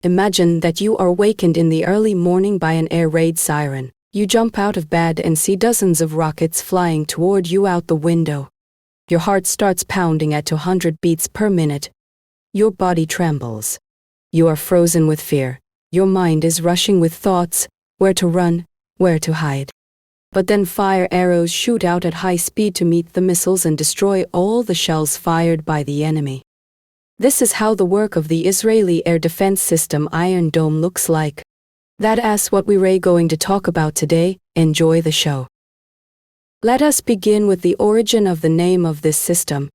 Imagine that you are awakened in the early morning by an air raid siren. You jump out of bed and see dozens of rockets flying toward you out the window. Your heart starts pounding at 200 beats per minute. Your body trembles. You are frozen with fear. Your mind is rushing with thoughts, where to run, where to hide. But then fire arrows shoot out at high speed to meet the missiles and destroy all the shells fired by the enemy. This is how the work of the Israeli air defense system Iron Dome looks like. That's what we're going to talk about today. Enjoy the show. Let us begin with the origin of the name of this system.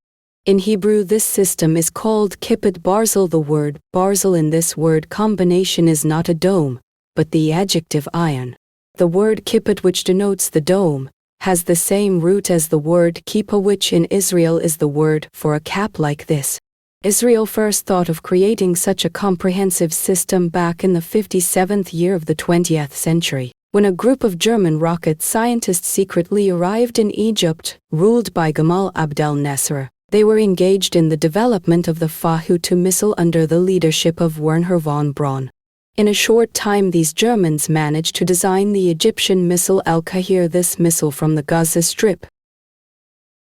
In Hebrew, this system is called kipput barzel. The word barzel in this word combination is not a dome, but the adjective iron. The word kipput, which denotes the dome, has the same root as the word kippah, which in Israel is the word for a cap like this. Israel first thought of creating such a comprehensive system back in the 57th year of the 20th century, when a group of German rocket scientists secretly arrived in Egypt, ruled by Gamal Abdel Nasser. They were engaged in the development of the Fahu-2 missile under the leadership of Wernher von Braun. In a short time, these Germans managed to design the Egyptian missile Al-Qahir, this missile from the Gaza Strip,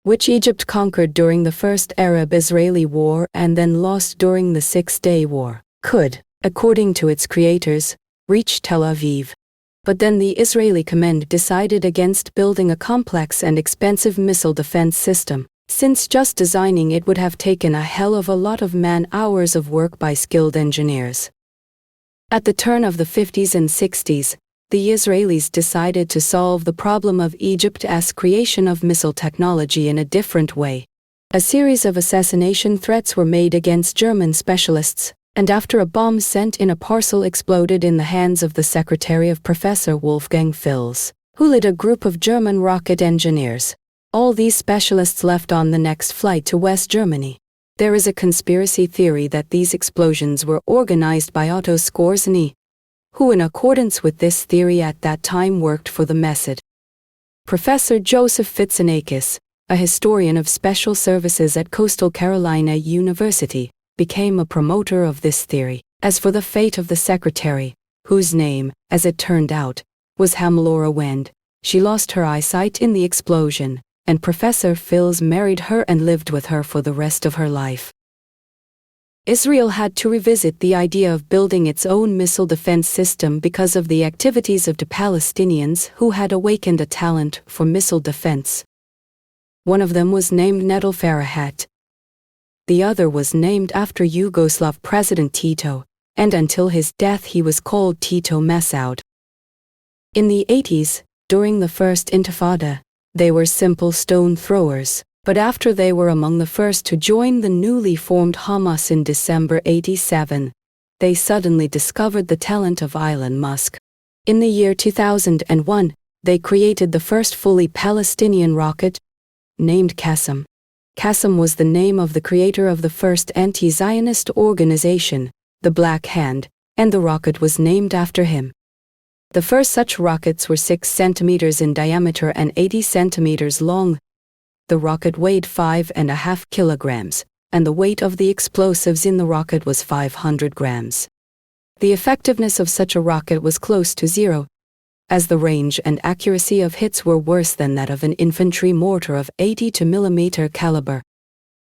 which Egypt conquered during the First Arab-Israeli War and then lost during the Six-Day War, could, according to its creators, reach Tel Aviv. But then the Israeli command decided against building a complex and expensive missile defense system, since just designing it would have taken a hell of a lot of man-hours of work by skilled engineers. At the turn of the 50s and 60s, the Israelis decided to solve the problem of Egypt's creation of missile technology in a different way. A series of assassination threats were made against German specialists, and after a bomb sent in a parcel exploded in the hands of the secretary of Professor Wolfgang Fils, who led a group of German rocket engineers. All these specialists left on the next flight to West Germany. There is a conspiracy theory that these explosions were organized by Otto Skorzeny, who in accordance with this theory at that time worked for the Mossad. Professor Joseph Fitzanakis, a historian of special services at Coastal Carolina University, became a promoter of this theory. As for the fate of the secretary, whose name, as it turned out, was Hannelore Wendt, she lost her eyesight in the explosion, and Professor Fils married her and lived with her for the rest of her life. Israel had to revisit the idea of building its own missile defense system because of the activities of the Palestinians who had awakened a talent for missile defense. One of them was named Netel Farahat. The other was named after Yugoslav President Tito, and until his death he was called Tito Masoud. In the 80s, during the First Intifada, they were simple stone throwers. But after they were among the first to join the newly formed Hamas in December '87, they suddenly discovered the talent of Elon Musk. In the year 2001, they created the first fully Palestinian rocket, named Qassam. Qassam was the name of the creator of the first anti-Zionist organization, the Black Hand, and the rocket was named after him. The first such rockets were 6 centimeters in diameter and 80 centimeters long. The rocket weighed 5.5 kilograms, and the weight of the explosives in the rocket was 500 grams. The effectiveness of such a rocket was close to zero, as the range and accuracy of hits were worse than that of an infantry mortar of 82 mm caliber.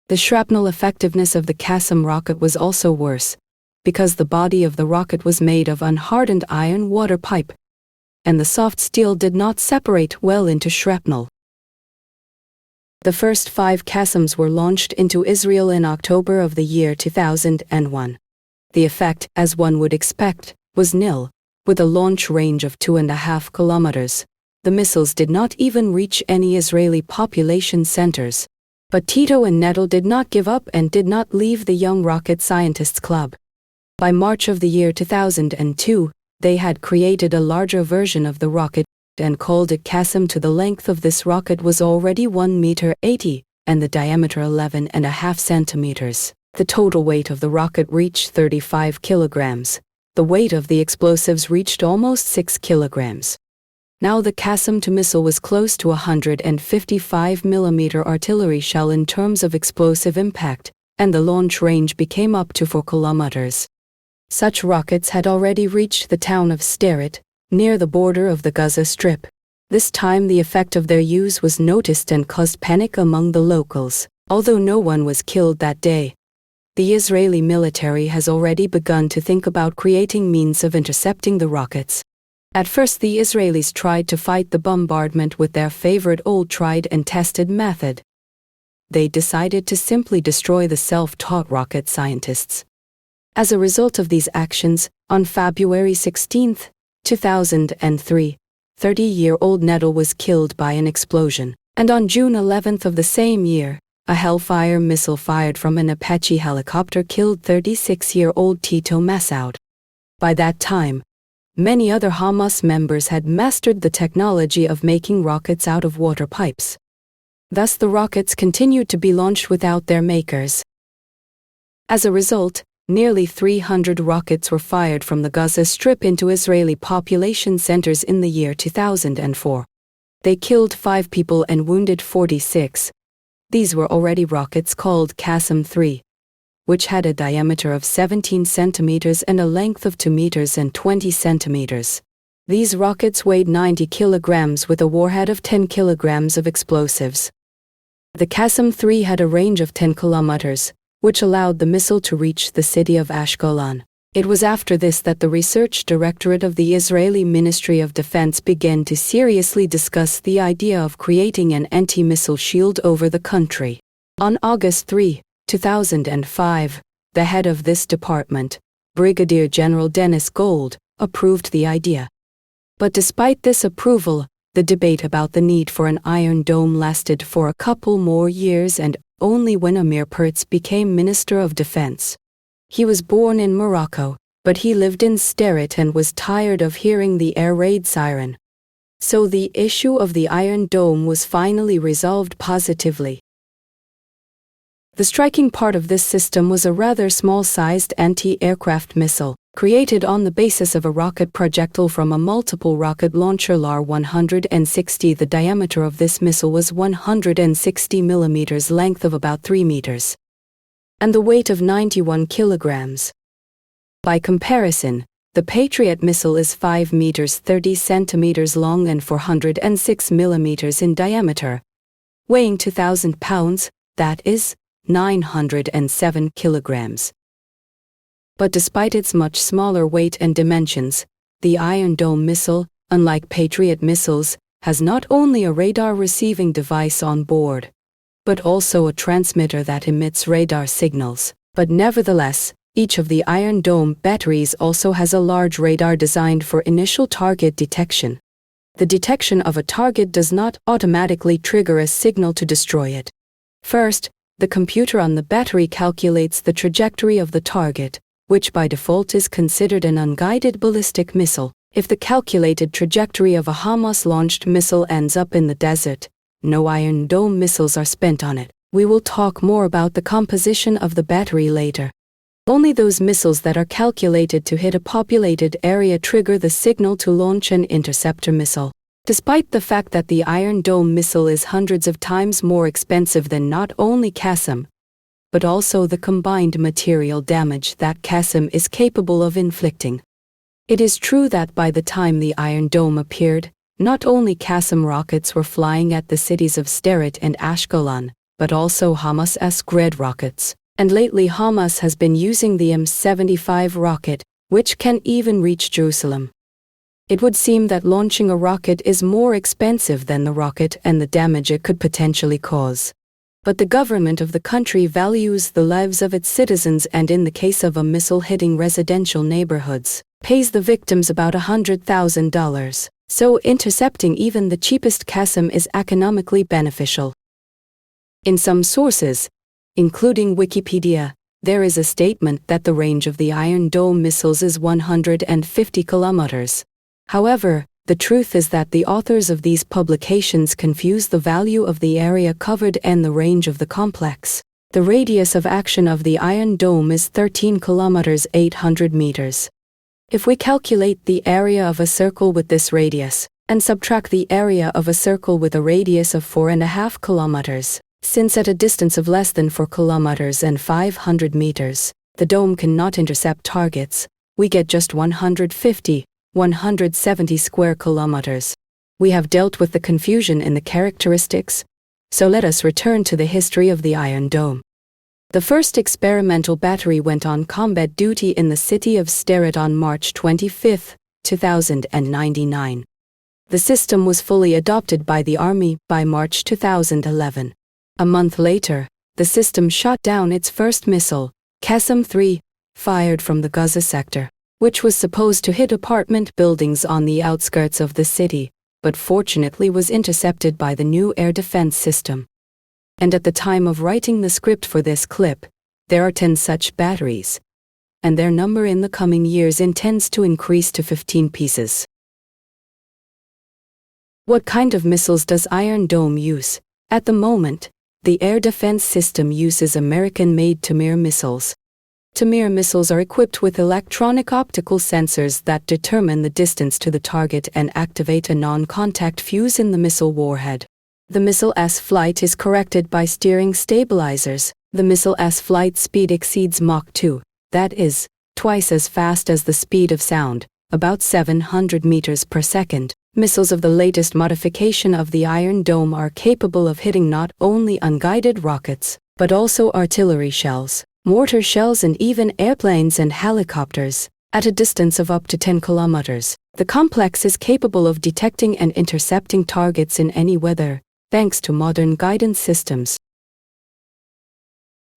The shrapnel effectiveness of the Qassam rocket was also worse, because the body of the rocket was made of unhardened iron water pipe, and the soft steel did not separate well into shrapnel. The first 5 Qassams were launched into Israel in October of the year 2001. The effect, as one would expect, was nil. With a launch range of 2.5 kilometers, the missiles did not even reach any Israeli population centers. But Tito and Netel did not give up and did not leave the Young Rocket Scientists Club. By March of the year 2002, they had created a larger version of the rocket and called it Qassam. The length of this rocket was already 1 meter 80, and the diameter 11.5 centimeters. The total weight of the rocket reached 35 kilograms. The weight of the explosives reached almost 6 kilograms. Now the Qassam-2 missile was close to 155 mm artillery shell in terms of explosive impact, and the launch range became up to 4 kilometers. Such rockets had already reached the town of Sderot, near the border of the Gaza Strip. This time the effect of their use was noticed and caused panic among the locals, although no one was killed that day. The Israeli military has already begun to think about creating means of intercepting the rockets. At first the Israelis tried to fight the bombardment with their favorite old tried and tested method. They decided to simply destroy the self-taught rocket scientists. As a result of these actions, on February 16, 2003, 30-year-old Nettle was killed by an explosion, and on June 11 of the same year, a Hellfire missile fired from an Apache helicopter killed 36-year-old Tito Massoud. By that time, many other Hamas members had mastered the technology of making rockets out of water pipes. Thus the rockets continued to be launched without their makers. As a result, nearly 300 rockets were fired from the Gaza Strip into Israeli population centers in the year 2004. They killed 5 people and wounded 46. These were already rockets called Qassam-3, which had a diameter of 17 centimeters and a length of 2 meters and 20 centimeters. These rockets weighed 90 kilograms with a warhead of 10 kilograms of explosives. The Qassam-3 had a range of 10 kilometers, which allowed the missile to reach the city of Ashkelon. It was after this that the Research Directorate of the Israeli Ministry of Defense began to seriously discuss the idea of creating an anti-missile shield over the country. On August 3, 2005, the head of this department, Brigadier General Dennis Gold, approved the idea. But despite this approval, the debate about the need for an Iron Dome lasted for a couple more years and only when Amir Peretz became Minister of Defense. He was born in Morocco, but he lived in Sderot and was tired of hearing the air raid siren. So the issue of the Iron Dome was finally resolved positively. The striking part of this system was a rather small-sized anti-aircraft missile, created on the basis of a rocket projectile from a multiple rocket launcher LAR-160. The diameter of this missile was 160 millimeters, length of about 3 meters, and the weight of 91 kilograms. By comparison, the Patriot missile is 5 meters 30 centimeters long and 406 millimeters in diameter, weighing 2,000 pounds, that is, 907 kilograms. But despite its much smaller weight and dimensions, the Iron Dome missile, unlike Patriot missiles, has not only a radar receiving device on board, but also a transmitter that emits radar signals. But nevertheless, each of the Iron Dome batteries also has a large radar designed for initial target detection. The detection of a target does not automatically trigger a signal to destroy it. First, the computer on the battery calculates the trajectory of the target, which by default is considered an unguided ballistic missile. If the calculated trajectory of a Hamas-launched missile ends up in the desert, no Iron Dome missiles are spent on it. We will talk more about the composition of the battery later. Only those missiles that are calculated to hit a populated area trigger the signal to launch an interceptor missile. Despite the fact that the Iron Dome missile is hundreds of times more expensive than not only Qassam, but also the combined material damage that Qassam is capable of inflicting. It is true that by the time the Iron Dome appeared, not only Qassam rockets were flying at the cities of Sderot and Ashkelon, but also Hamas' Red rockets, and lately Hamas has been using the M75 rocket, which can even reach Jerusalem. It would seem that launching a rocket is more expensive than the rocket and the damage it could potentially cause. But the government of the country values the lives of its citizens and in the case of a missile hitting residential neighborhoods, pays the victims about $100,000. So intercepting even the cheapest Qassam is economically beneficial. In some sources, including Wikipedia, there is a statement that the range of the Iron Dome missiles is 150 kilometers. However, the truth is that the authors of these publications confuse the value of the area covered and the range of the complex. The radius of action of the Iron Dome is 13 kilometers 800 meters. If we calculate the area of a circle with this radius, and subtract the area of a circle with a radius of 4.5 kilometers, since at a distance of less than 4 kilometers and 500 meters, the dome cannot intercept targets, we get just 170 square kilometers. We have dealt with the confusion in the characteristics, so let us return to the history of the Iron Dome. The first experimental battery went on combat duty in the city of Sderot on March 25, 2099. The system was fully adopted by the Army by March 2011. A month later, the system shot down its first missile, Qassam-3, fired from the Gaza sector, which was supposed to hit apartment buildings on the outskirts of the city, but fortunately was intercepted by the new air defense system. And at the time of writing the script for this clip, there are 10 such batteries, and their number in the coming years intends to increase to 15 pieces. What kind of missiles does Iron Dome use? At the moment, the air defense system uses American-made Tamir missiles. Tamir missiles are equipped with electronic optical sensors that determine the distance to the target and activate a non-contact fuse in the missile warhead. The missile's flight is corrected by steering stabilizers. The missile's flight speed exceeds Mach 2, that is, twice as fast as the speed of sound, about 700 meters per second. Missiles of the latest modification of the Iron Dome are capable of hitting not only unguided rockets, but also artillery shells, mortar shells, and even airplanes and helicopters, at a distance of up to 10 kilometers. The complex is capable of detecting and intercepting targets in any weather, thanks to modern guidance systems.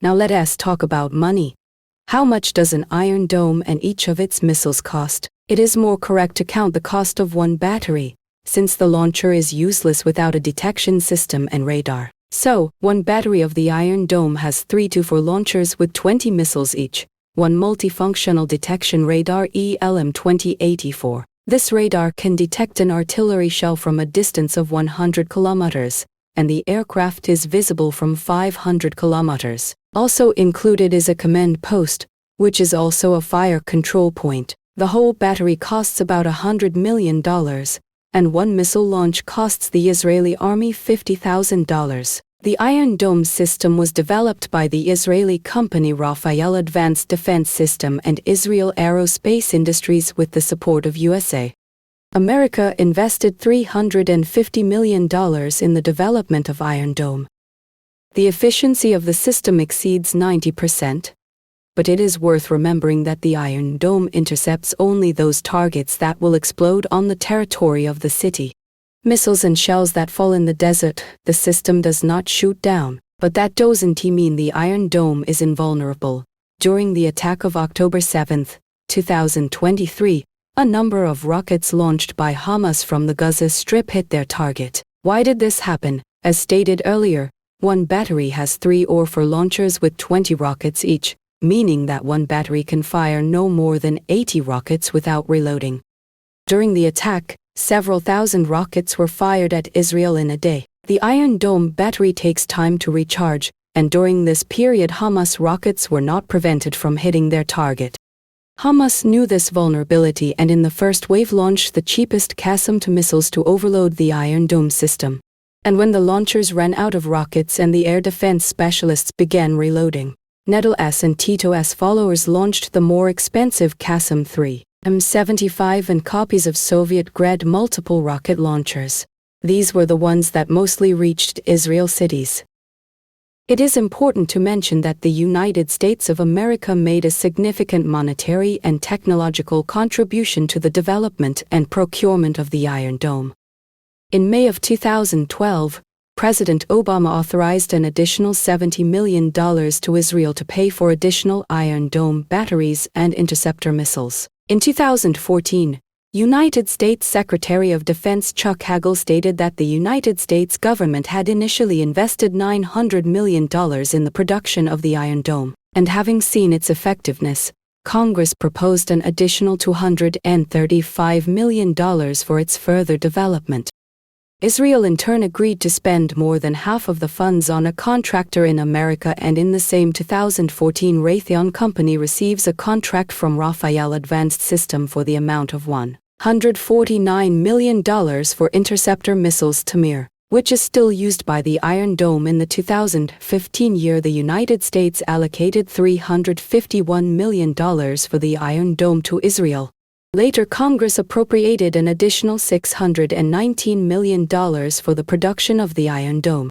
Now let us talk about money. How much does an Iron Dome and each of its missiles cost? It is more correct to count the cost of one battery, since the launcher is useless without a detection system and radar. So, one battery of the Iron Dome has 3 to 4 launchers with 20 missiles each, one multifunctional detection radar ELM-2084. This radar can detect an artillery shell from a distance of 100 kilometers, and the aircraft is visible from 500 kilometers. Also included is a command post, which is also a fire control point. The whole battery costs about $100 million, and one missile launch costs the Israeli army $50,000. The Iron Dome system was developed by the Israeli company Rafael Advanced Defense System and Israel Aerospace Industries with the support of USA. America invested $350 million in the development of Iron Dome. The efficiency of the system exceeds 90%, but it is worth remembering that the Iron Dome intercepts only those targets that will explode on the territory of the city. Missiles and shells that fall in the desert, the system does not shoot down, but that doesn't mean the Iron Dome is invulnerable. During the attack of October 7, 2023, a number of rockets launched by Hamas from the Gaza Strip hit their target. Why did this happen? As stated earlier, one battery has 3 or 4 launchers with 20 rockets each, meaning that one battery can fire no more than 80 rockets without reloading. During the attack, several thousand rockets were fired at Israel in a day. The Iron Dome battery takes time to recharge, and during this period Hamas rockets were not prevented from hitting their target. Hamas knew this vulnerability and in the first wave launched the cheapest Qassam-2 missiles to overload the Iron Dome system. And when the launchers ran out of rockets and the air defense specialists began reloading, Needle-S and Tito-S followers launched the more expensive Qassam-3, M75 and copies of Soviet-grade multiple rocket launchers. These were the ones that mostly reached Israel cities. It is important to mention that the United States of America made a significant monetary and technological contribution to the development and procurement of the Iron Dome. In May of 2012, President Obama authorized an additional $70 million to Israel to pay for additional Iron Dome batteries and interceptor missiles. In 2014, United States Secretary of Defense Chuck Hagel stated that the United States government had initially invested $900 million in the production of the Iron Dome, and having seen its effectiveness, Congress proposed an additional $235 million for its further development. Israel in turn agreed to spend more than half of the funds on a contractor in America, and in the same 2014 Raytheon company receives a contract from Rafael Advanced System for the amount of $149 million for interceptor missiles Tamir. which is still used by the Iron Dome. In the 2015 year, the United States allocated $351 million for the Iron Dome to Israel. Later, Congress appropriated an additional $619 million for the production of the Iron Dome.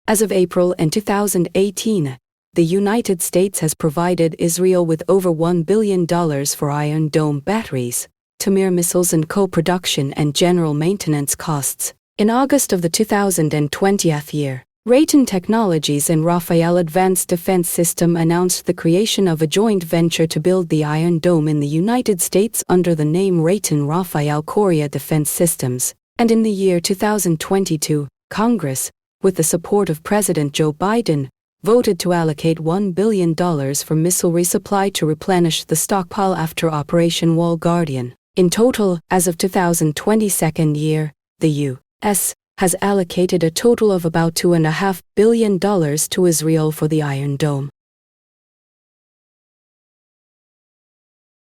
As of April in 2018, the United States has provided Israel with over $1 billion for Iron Dome batteries, Tamir missiles and co-production and general maintenance costs. In August of the 2020 year, Raytheon Technologies and Rafael Advanced Defense System announced the creation of a joint venture to build the Iron Dome in the United States under the name Raytheon Rafael Korea Defense Systems. And in the year 2022, Congress, with the support of President Joe Biden, voted to allocate $1 billion for missile resupply to replenish the stockpile after Operation Wall Guardian. In total, as of 2022 year, the U.S. has allocated a total of about $2.5 billion to Israel for the Iron Dome.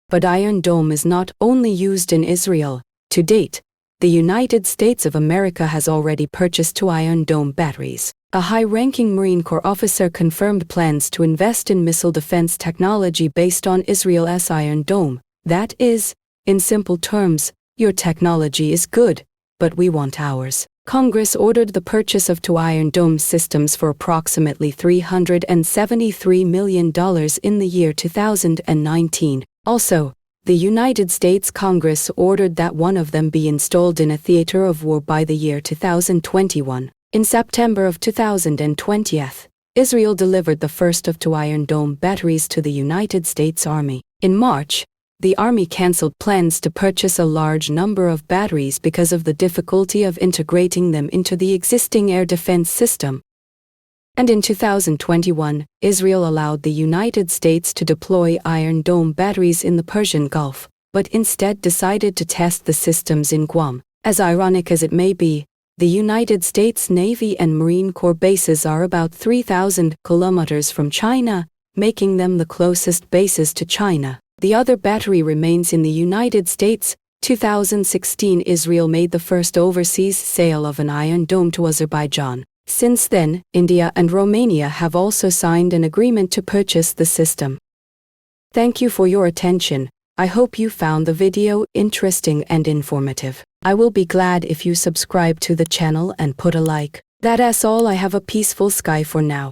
But Iron Dome is not only used in Israel. To date, the United States of America has already purchased 2 Iron Dome batteries. A high-ranking Marine Corps officer confirmed plans to invest in missile defense technology based on Israel's Iron Dome. That is, in simple terms, your technology is good, but we want ours. Congress ordered the purchase of 2 Iron Dome systems for approximately $373 million in the year 2019. Also, the United States Congress ordered that one of them be installed in a theater of war by the year 2021. In September of 2020, Israel delivered the first of 2 Iron Dome batteries to the United States Army. In March, the Army cancelled plans to purchase a large number of batteries because of the difficulty of integrating them into the existing air defense system. And in 2021, Israel allowed the United States to deploy Iron Dome batteries in the Persian Gulf, but instead decided to test the systems in Guam. As ironic as it may be, the United States Navy and Marine Corps bases are about 3,000 kilometers from China, making them the closest bases to China. The other battery remains in the United States. 2016, Israel made the first overseas sale of an Iron Dome to Azerbaijan. Since then, India and Romania have also signed an agreement to purchase the system. Thank you for your attention. I hope you found the video interesting and informative. I will be glad if you subscribe to the channel and put a like. That's all. I have a peaceful sky for now.